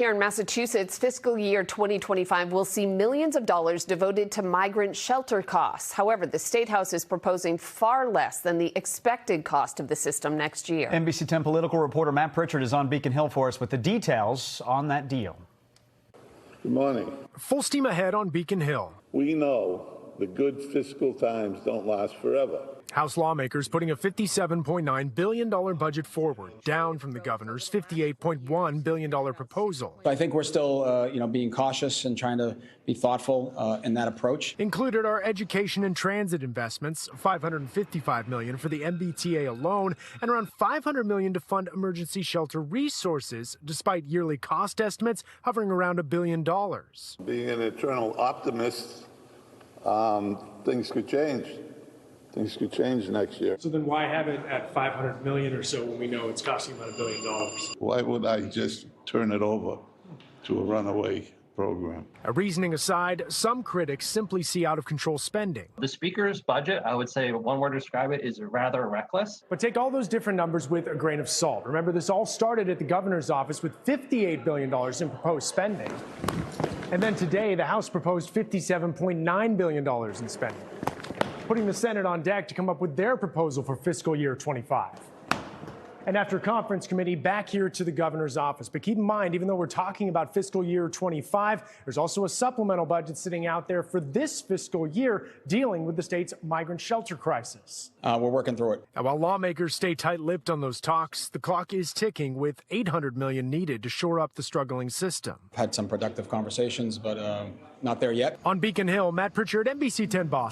Here in Massachusetts, fiscal year 2025 will see millions of dollars devoted to migrant shelter costs. However, the State House is proposing far less than the expected cost of the system next year. NBC 10 political reporter Matt Pritchard is on Beacon Hill for us with the details on that deal. Good morning. Full steam ahead on Beacon Hill. We know the good fiscal times don't last forever. House lawmakers putting a $57.9 billion budget forward, down from the governor's $58.1 billion proposal. I think we're still, being cautious and trying to be thoughtful in that approach. Included are education and transit investments, $555 million for the MBTA alone, and around $500 million to fund emergency shelter resources, despite yearly cost estimates hovering around $1 billion. Being an eternal optimist, things could change. Things could change next year. So then why have it at $500 million or so when we know it's costing about $1 billion? Why would I just turn it over to a runaway program? A reasoning aside, some critics simply see out-of-control spending. The Speaker's budget, I would say one word to describe it, is rather reckless. But take all those different numbers with a grain of salt. Remember, this all started at the governor's office with $58 billion in proposed spending. And then today, the House proposed $57.9 billion in spending, putting the Senate on deck to come up with their proposal for fiscal year 25. And after conference committee, back here to the governor's office. But keep in mind, even though we're talking about fiscal year 25, there's also a supplemental budget sitting out there for this fiscal year dealing with the state's migrant shelter crisis. We're working through it. Now, while lawmakers stay tight-lipped on those talks, the clock is ticking with $800 million needed to shore up the struggling system. Had some productive conversations, but not there yet. On Beacon Hill, Matt Pritchard, NBC 10 Boston.